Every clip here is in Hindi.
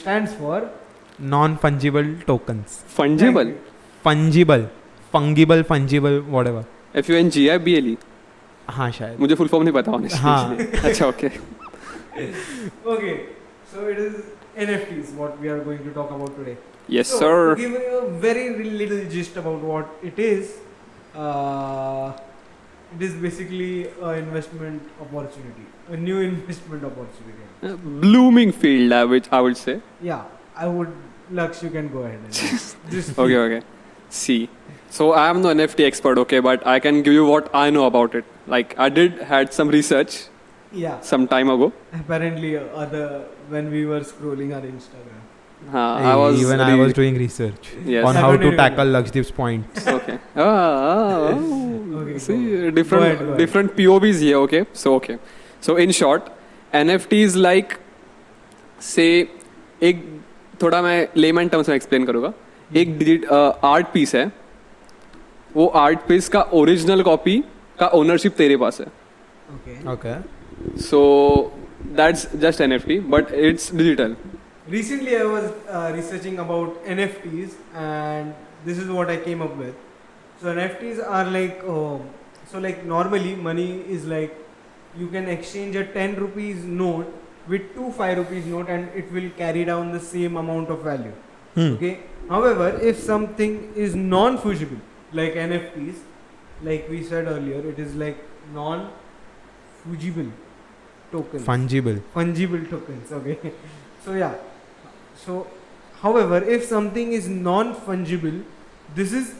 stands for Non-fungible tokens. Fungible? Fungible, whatever. FUNGIBLE? हाँ शायद. मुझे फुल फॉर्म नहीं पता honestly. हाँ. अच्छा okay. Okay, so it is NFTs what we are going to talk about today. Yes So, sir. to give you a very little gist about what it is basically an investment opportunity, a new investment opportunity. Blooming field which I would say. Yeah, Lux, you can go ahead and just Okay. See, so I am no NFT expert, okay, but I can give you what I know about it. Like I had some research Yeah, some time ago. apparently when we were scrolling our Instagram. I was doing research Yes. on how to Saturday tackle Lakshdeep's points. Okay. Okay, See, Go ahead. different POVs here. Okay. So in short, NFT is like, say, एक थोड़ा मैं लेमैन टर्म्स में एक्सप्लेन करूँगा. एक आर्ट पीस है. वो आर्ट पीस का ओरिजिनल कॉपी का ओनरशिप तेरे पास है. Okay. So that's just NFT, but it's digital. Recently, I was researching about NFTs, and this is what I came up with. So NFTs are like, like normally money is like, you can exchange a 10 rupees note with 2 5 rupees note, and it will carry down the same amount of value. Okay. However, if something is non-fungible, like NFTs, like we said earlier, it is like non-fungible tokens. Fungible tokens. Okay. So yeah. So, however, if something is non-fungible, this is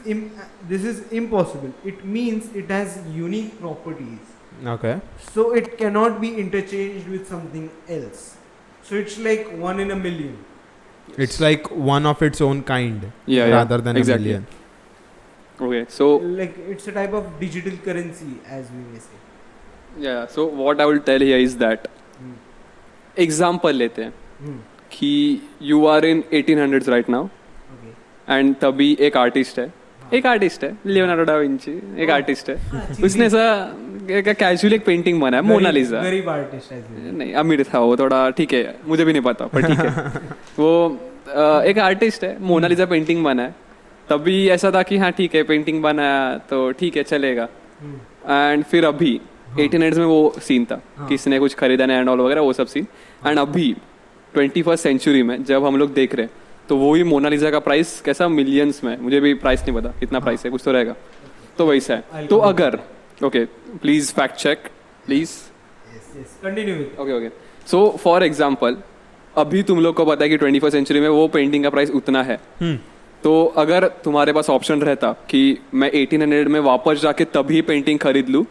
impossible. It means it has unique properties. Okay. So it cannot be interchanged with something else. So it's like 1 in a million. It's like one of its own kind rather than exactly. a million. Okay, so Like it's a type of digital currency, as we may say. yeah. So what I will tell here is that example लेते हैं कि you are in 1800s right now. Okay. And तभी एक आर्टिस्ट है लियोनार्डो डा विंची एक आर्टिस्ट है. उसने ऐसा कैजुअली एक पेंटिंग बनाया Mona Lisa. Very artist, I think. नहीं अमीर था वो थोड़ा. ठीक है मुझे भी नहीं पता पर ठीक है. वो एक आर्टिस्ट है मोनालिसा पेंटिंग बनाया. तभी ऐसा था कि हाँ ठीक है पेंटिंग बनाया तो ठीक है चलेगा. एंड फिर अभी 1800s में वो सीन था किसने कुछ खरीदा नहीं एंड ऑल वगैरह वो सब सीन. एंड अभी 21st सेंचुरी में जब हम लोग देख रहे हैं तो वही मोनालिसा का प्राइस कैसा मिलियंस में. मुझे भी प्राइस नहीं पता कितना प्राइस है कुछ तो रहेगा. तो वैसा है. तो अगर okay please fact check please. Yes. Continue with. Okay so for example अभी तुम लोग को पता है कि 21st सेंचुरी में वो पेंटिंग का प्राइस उतना है. तो अगर तुम्हारे पास ऑप्शन रहता कि मैं 1800 में वापस जाके तभी पेंटिंग खरीद लूँ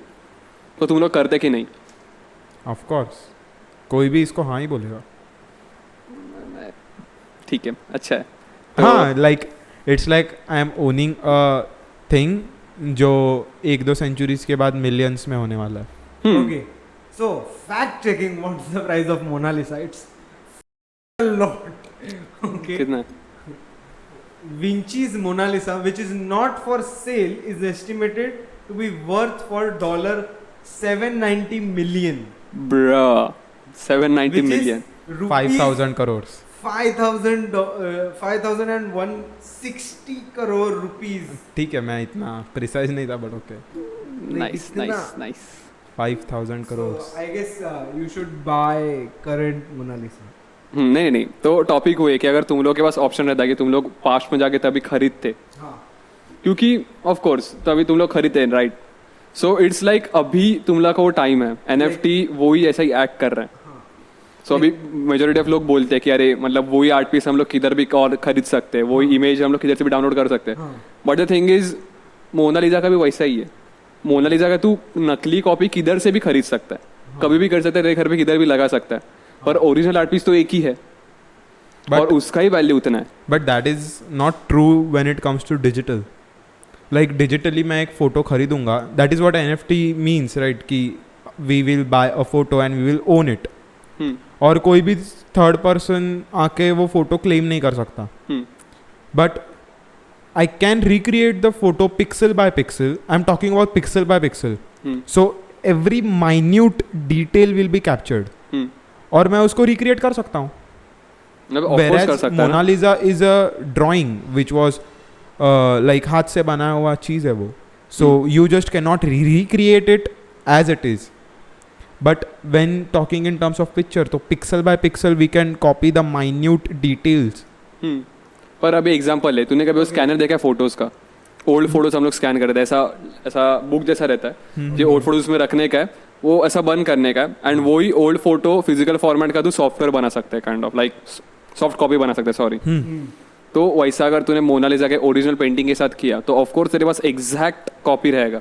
तो तुम लोग करते कि नहीं. Of course. कोई भी इसको हाँ ही बोलेगा. ठीक है अच्छा है. हाँ like it's like I am owning a thing जो 1-2 सेंचुरीज के बाद मिलियंस में होने वाला है. Okay. So fact checking. What's the price of Mona Lisa? It's a lot. Okay. कितना. Vinci's Mona Lisa, which is not for sale, is estimated to be worth for $790 million. Bruh, 790 which million. is rupees 5,000 crores. 5,160 crore rupees. ठीक है मैं इतना प्रिसाइज नहीं था but okay. Nice, nice, nice. 5,000 So crores. I guess you should buy current Mona Lisa. नहीं तो टॉपिक वो है कि अगर तुम लोग के पास ऑप्शन रहता है कि तुम लोग पास्ट में जाके तभी खरीदते हाँ. क्योंकि ऑफ कोर्स तभी तुम लोग खरीदते हैं राइट. सो इट्स लाइक अभी तुम लोग का वो टाइम है. NFT वो ही ऐसा ही एक्ट कर रहे हैं. सो अभी मेजोरिटी ऑफ लोग बोलते हैं कि अरे मतलब वही आर्ट पीस हम लोग किधर भी और खरीद सकते हैं. वही इमेज हम लोग किधर से भी डाउनलोड कर सकते हैं. But the thing is Mona Lisa का भी वैसा ही है. मोनालिसा का तू नकली कॉपी किधर से भी खरीद सकता है. कभी भी कर सकता है. तेरे घर पे किधर भी लगा सकता है. पर ओरिजिनल आर्ट पीस तो एक ही है और उसका ही वैल्यू उतना है. But that is not true when it comes to digital. Like digitally मैं एक फोटो खरीदूंगा. That is what NFT means right कि we will buy a photo and we will own it. और कोई भी थर्ड पर्सन आके वो फोटो क्लेम नहीं कर सकता. But I can recreate the photo pixel by pixel. I am talking about pixel by pixel. So every minute detail will be captured और मैं उसको रिक्रिएट कर सकता हूँ. मतलब of course कर whereas सकता है ना। Mona Lisa is a drawing which was like हाथ से बनाया हुआ चीज है वो, so you just cannot recreate it as it is. But when talking in terms of picture, तो pixel by pixel we can copy the minute details. पर अभी एग्जांपल है, तूने कभी वो स्कैनर देखा है फोटोज का? ओल्ड फोटोज हम लोग स्कैन करते हैं, ऐसा बुक जैसा रहता है, जो ओल्ड फोटोज में रखने का है, वो ऐसा बंद करने का है, एंड वही ओल्ड फोटो फिजिकल फॉर्मेट का तू सॉफ्टवेयर बना सकते हैं, kind of like soft copy बना सकते हैं, सॉरी। तो वैसा अगर तूने मोनालिसा के ओरिजिनल पेंटिंग के साथ किया तो ऑफ कोर्स तेरे पास एग्जैक्ट कॉपी रहेगा,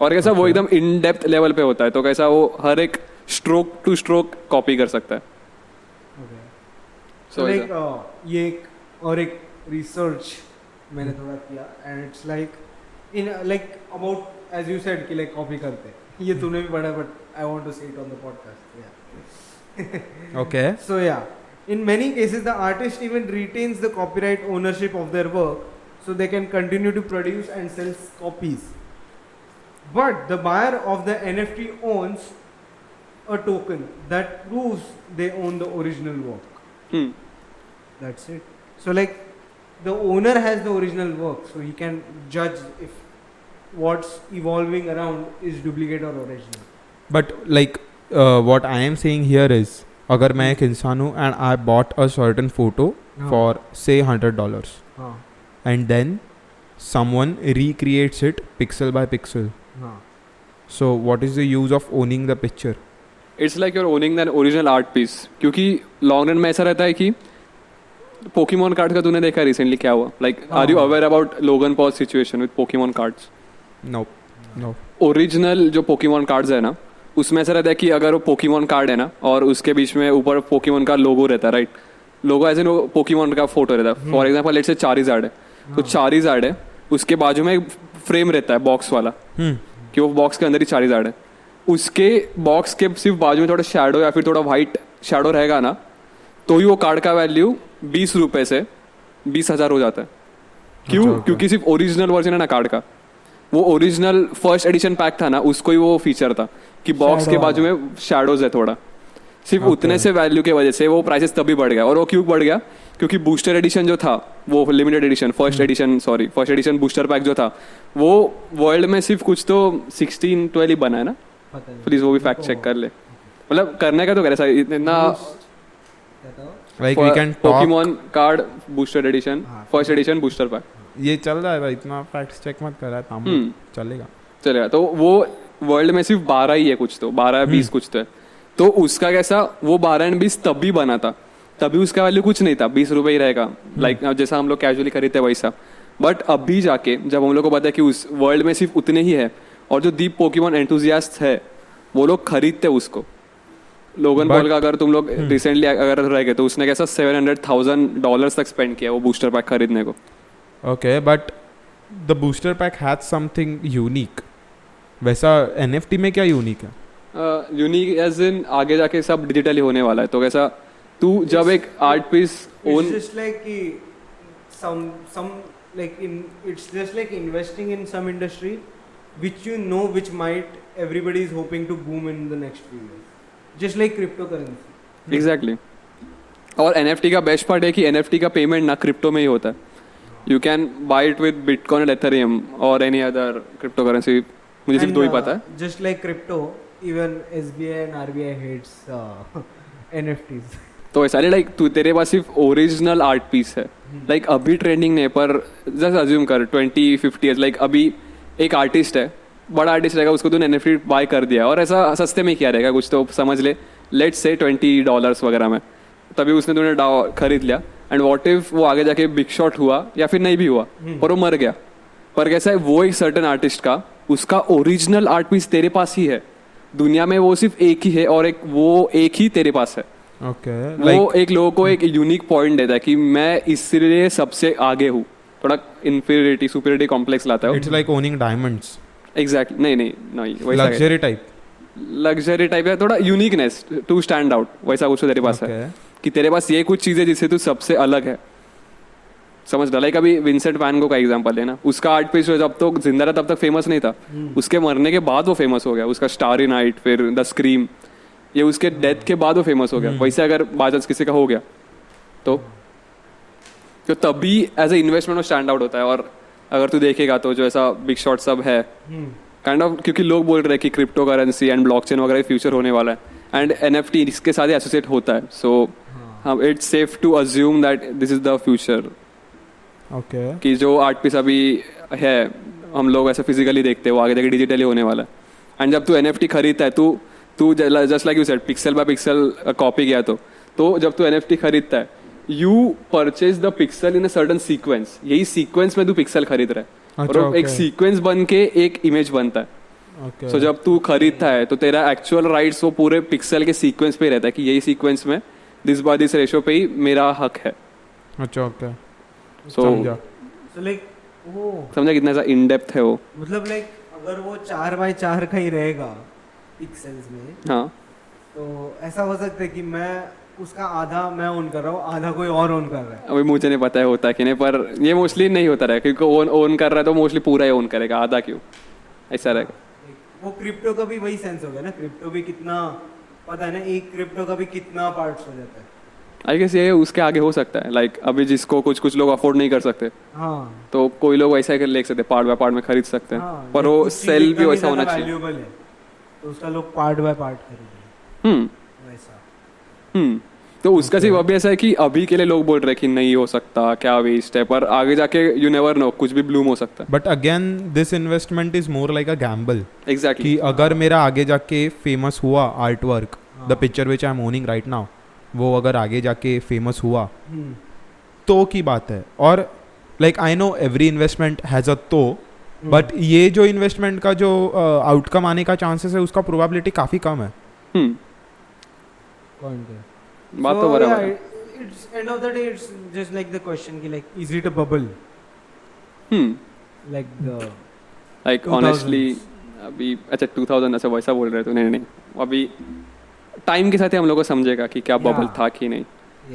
और कैसा वो एकदम इन डेप्थ लेवल पे होता है, तो कैसा वो हर एक स्ट्रोक टू स्ट्रोक कॉपी कर सकता है। So like ये एक रिसर्च मैंने थोड़ा किया, and it's like in like about as you said कि लाइक कॉपी करते हैं, ये तूने भी पढ़ा, but I want to say it on the podcast. Okay. So yeah, in many cases the artist even retains the copyright ownership of their work, so they can continue to produce and sell copies. But the buyer of the NFT owns a token that proves they own the original work. That's it. So like the owner has the original work, so he can judge if what's evolving around is duplicate or original. But like what I am saying here is, अगर मैं एक इंसान हूँ and I bought a certain photo for say $100, and then someone recreates it pixel by pixel. So what is the use of owning the picture? It's like your owning than original art piece, क्योंकि लॉन्ग रन में ऐसा रहता है कि पोकेमॉन कार्ड का तूने देखा रिसेंटली क्या हुआ, like are you aware about Logan Paul situation with Pokemon cards? No. Original जो पोकेमॉन कार्ड्स है ना, उसमें ऐसा रहता है कि अगर वो पोकेमॉन कार्ड है ना और उसके बीच में ऊपर पोकेमॉन का लोगो रहता है, right? Logo as in Pokemon का फोटो रहता है, for example let's say Charizard है, तो चारिज़ार्ड है, उसके बाजू में एक फ्रेम रहता है बॉक्स वाला, कि वो बॉक्स के अंदर ही चारिज़ार्ड है, उसके बॉक्स के सिर्फ बाजू में थोड़ा शैडो या फिर थोड़ा वाइट शैडो रहेगा ना, तो ही वो कार्ड का वैल्यू 20 रुपए से 20,000 हो जाता है। क्यों? क्योंकि सिर्फ ओरिजिनल वर्जन है ना कार्ड का, वो ओरिजिनल फर्स्ट एडिशन पैक था ना, उसको ही वो फीचर था कि बॉक्स के बाजू में शैडोज है थोड़ा, सिर्फ उतने से वैल्यू के वजह से वो प्राइसेस तभी बढ़ गया। और वो क्यों बढ़ गया? क्योंकि बूस्टर एडिशन जो था, वो limited edition, first edition booster pack जो था, वो वर्ल्ड में सिर्फ कुछ तो 16-12 ही बना है ना, प्लीज वो भी फैक्ट चेक कर ले, मतलब करने का तो कैसा इतना, Like we can talk. Pokemon card booster edition, first edition booster pack, ये चल रहा है भाई, इतना फैक्ट चेक मत कर रहा है, ताम चलेगा। तो वो वर्ल्ड में सिर्फ 12 ही है, कुछ तो 12-20 कुछ तो है, तो उसका कैसा वो 12 और 20 तब भी बना था, तभी उसका वैल्यू कुछ नहीं था, 20 रुपये ही रहेगा, लाइक जैसा हम लोग कैजुअली खरीदते हैं वैसा। बट अभी जाके जब हम लोग को पता है कि उस वर्ल्ड में सिर्फ उतने ही है, और जो डीप पोकेमॉन एंथुजियास्ट है वो लोग खरीदते उसको। लोगन पॉल का अगर तुम लोग रिसेंटली अगर रह गए तो उसने कैसा $700,000 तक स्पेंड किया वो बूस्टर पैक खरीदने को। Okay, but the booster pack has something unique, वैसा NFT में क्या यूनिक है? यूनिक एज इन आगे जाके सब डिजिटली होने वाला है, तो कैसा तू जब एक art piece own, just like some like it's just like investing in some industry which you know which might everybody is hoping to boom in the next few years, just like cryptocurrency. Exactly. और NFT का बेस्ट पार्ट है कि NFT का पेमेंट ना क्रिप्टो में ही होता है, you can buy it with bitcoin and Ethereum और एनी अदर क्रिप्टो करेंसी, मुझे सिर्फ दो ही पता है। Just like crypto, even SBI and RBI hates NFTs. तो ऐसा लाइक तू तेरे पास सिर्फ ओरिजिनल आर्ट पीस है, लाइक अभी ट्रेंडिंग नहीं, पर जस्ट अज्यूम कर 20-50 ईयर्स, लाइक अभी एक आर्टिस्ट है, बड़ा आर्टिस्ट रहेगा, उसको तूने NFT बाय कर दिया और ऐसा सस्ते में किया रहेगा कुछ तो समझ ले, लेट्स से $20 वगैरह में, तभी उसने तूने खरीद लिया, एंड व्हाट इफ वो आगे जाके बिग शॉट हुआ या फिर नहीं भी हुआ और वो मर गया, पर कैसा है वो एक सर्टेन आर्टिस्ट का उसका ओरिजिनल आर्ट पीस तेरे पास ही है, दुनिया में वो सिर्फ एक ही है और वो एक ही तेरे पास है। वो एक लोगों को एक यूनिक पॉइंट देता है कि मैं इसलिए सबसे आगे हूँ, थोड़ा इंफीरियरिटी सुपीरियरिटी कॉम्प्लेक्स लाता है। It's like owning diamonds. Exactly, नहीं लग्जरी टाइप है, थोड़ा यूनिकनेस टू स्टैंड आउट, वैसा कुछ तेरे पास है कि तेरे पास ये कुछ चीजें जिससे तू सबसे अलग है, समझ रहा? लाइक अभी विंसेंट वैन गो का एग्जांपल है ना, उसका आर्ट पीस जब तो जिंदा था तब तक फेमस नहीं था, उसके मरने के बाद वो फेमस हो गया, उसका स्टारी नाइट, फिर द स्क्रीम, ये उसके डेथ के बाद वो फेमस हो गया। वैसे अगर बाय चांस किसी का हो गया तो तभी एज ए इन्वेस्टमेंट में स्टैंड आउट होता है. और अगर तू देखेगा तो जो ऐसा बिग शॉट सब है काइंड ऑफ, क्योंकि लोग बोल रहे हैं कि क्रिप्टो करेंसी एंड ब्लॉकचेन वगैरह फ्यूचर होने वाला है एंड NFT इसके साथ ही एसोसिएट होता है. So it's safe to assume that this is the future. Okay. कि जो आर्ट पीस अभी है हम लोग ऐसे फिजिकली देखते हैं वो आगे जाके डिजिटली होने वाला है. एंड जब तू NFT खरीदता है तू just like you said pixel by pixel copy किया तो जब तू NFT खरीदता है you purchase the pixel in a certain sequence. यही सीक्वेंस में तू पिक्सल खरीद रहा है और अच्छा, एक सीक्वेंस बन के एक इमेज बनता है. ओके. सो जब तू खरीदता है तो तेरा एक्चुअल राइट्स वो पूरे पिक्सल के सीक्वेंस पे ही रहता है कि यही सीक्वेंस में दिस बाय दिस रेशियो पे ही मेरा हक है. अच्छा. ओके. सो समझा. So like वो समझा कितना सा इन डेप्थ है वो. मतलब लाइक अगर वो 4x4 का ही रहेगा पिक्सेल्स में, हाँ तो ऐसा हो सकता है कि मैं उसका आधा मैं ऑन कर रहा हूँ, आधा कोई और ऑन कर रहा है. अभी मुझे नहीं पता है होता है कि नहीं, पर ये मोस्टली नहीं होता रहा क्योंकि ओन कर रहा है तो मोस्टली पूरा ही ओन करेगा, आधा क्यों ऐसा रहेगा. वो क्रिप्टो का भी वही सेंस हो गया ना. क्रिप्टो भी कितना पता है ना, एक क्रिप्टो का भी कितना पार्ट्स हो जाता है. आई गेस ये उसके आगे हो सकता है. लाइक अभी जिसको कुछ लोग अफोर्ड नहीं कर सकते हाँ तो कोई लोग वैसा ही ले सकते, पार्ट बाय पार्ट में खरीद सकते हैं. हाँ, पर जब वो कुछ चीज़ सेल भी इतना वैसा होना ज़्यादा चाहिए. valuable है तो उसका लोग पार्ट बाय पार्ट खरीदेंगे वैसा. तो उसका सिर्फ अभी ऐसा है कि अभी के लिए लोग बोल रहे हैं कि नहीं हो सकता, क्या वेस्ट है, पर आगे जाके यू नेवर नो, कुछ भी ब्लूम हो सकता है. But again this investment is more like a gamble. Exactly. कि अगर मेरा आगे जाके फेमस हुआ art work, the picture which I am owning right now, वो अगर आगे जाके फेमस हुआ तो की बात है. और like I know every investment has a तो, बट ये जो इन्वेस्टमेंट का जो आउटकम आने का चांसेस है उसका प्रोबेबिलिटी काफ़ी कम है. बात तो बराबर है. It's end of the day it's just like the question कि like is it a bubble like the like 2000s. Honestly अभी अच्छा 2000 ऐसा वैसा बोल रहे थे. नहीं अभी टाइम के साथ ही हम लोग को समझेगा कि क्या बबल Yeah. था कि नहीं.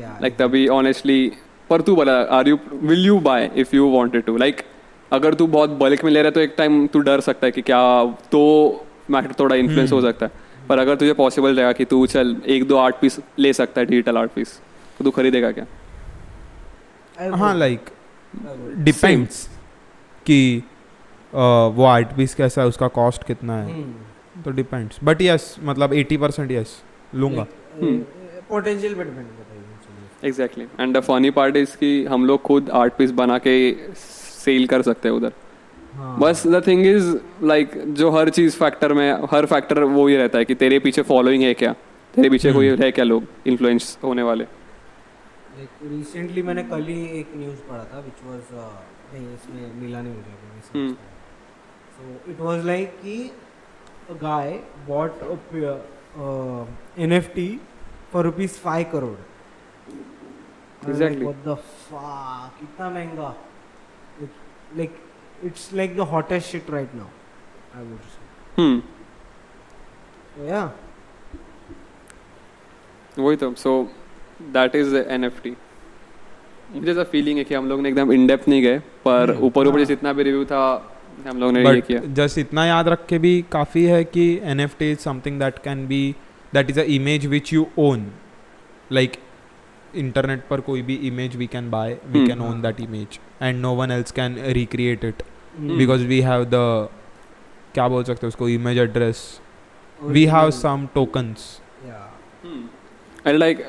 yeah लाइक तभी ऑनेस्टली. पर तू बोला are you will you buy if you wanted to. Like अगर तू बहुत बल्क में ले रहा है तो एक टाइम तू डर सकता है कि क्या तो मैटर थोड़ा इन्फ्लुएंस हो सकता है. पर अगर तुझे पॉसिबल रहेगा कि तू चल 1-2 आर्ट पीस ले सकता है, डिजिटल आर्ट पीस, तो तू खरीदेगा क्या? I हाँ would. Like I would. Depends कि वो आर्ट पीस कैसा है, उसका कॉस्ट कितना है, तो डिपेंड्स. बट यस मतलब 80% यस लूँगा. पोटेंशियल पे डिपेंड करता है eventually. Exactly. And the funny part is कि हम लोग खुद आर्ट पीस बना के सेल कर सकते हैं उधर. हाँ. बस द थिंग इज लाइक जो हर चीज फैक्टर में हर फैक्टर वो ही रहता है कि तेरे पीछे फॉलोइंग है क्या, तेरे पीछे कोई है क्या लोग इन्फ्लुएंस होने वाले. रिसेंटली मैंने कल ही एक न्यूज़ पढ़ा था which was नहीं इसमें मिला नहीं मुझे. So it was like कि a guy bought a NFT for rupees 5 crore. I was Exactly. Like, what the fuck? कितना महंगा. Like it's like the hottest shit right now, I would say. So yeah. वही तो. So that is NFT. मुझे ऐसा फीलिंग है कि हम लोग ने एकदम इन डेप्थ नहीं गए, पर ऊपर ऊपर जितना भी रिव्यू था हम लोग ने ये किया. बट जस्ट इतना याद रख के भी काफ़ी है कि NFT is something that can be, that is a image which you own. Like internet पर कोई भी image we can buy, we can own that image and no one else can recreate it because we have the, क्या बोल सकते हैं उसको, image address. We have some tokens. And like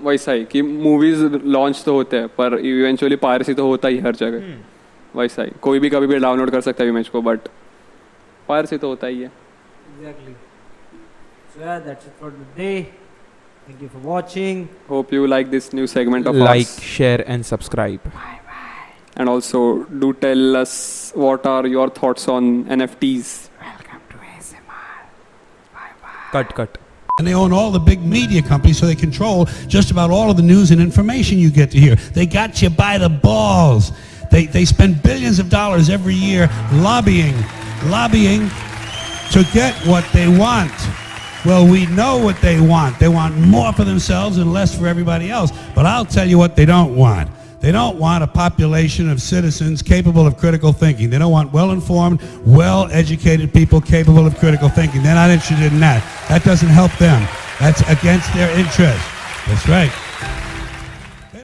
वैसा ही कि मूवीज लॉन्च तो होते हैं पर इवेंचुअली पायरेसी तो होता ही हर जगह. वैसा ही कोई भी कभी भी डाउनलोड कर सकता है इमेज को, बट पायरेसी तो होता ही है. Exactly. So yeah, that's it for today. Thank you for watching. Hope you like this new segment of Like, us. share and subscribe. And also do tell us what are your thoughts on NFTs. Cut. And they own all the big media companies, so they control just about all of the news and information you get to hear. They got you by the balls. They spend billions of dollars every year lobbying to get what they want. Well, we know what they want. They want more for themselves and less for everybody else. But I'll tell you what they don't want. They don't want a population of citizens capable of critical thinking. They don't want well-informed, well-educated people capable of critical thinking. They're not interested in that. That doesn't help them. That's against their interest. That's right.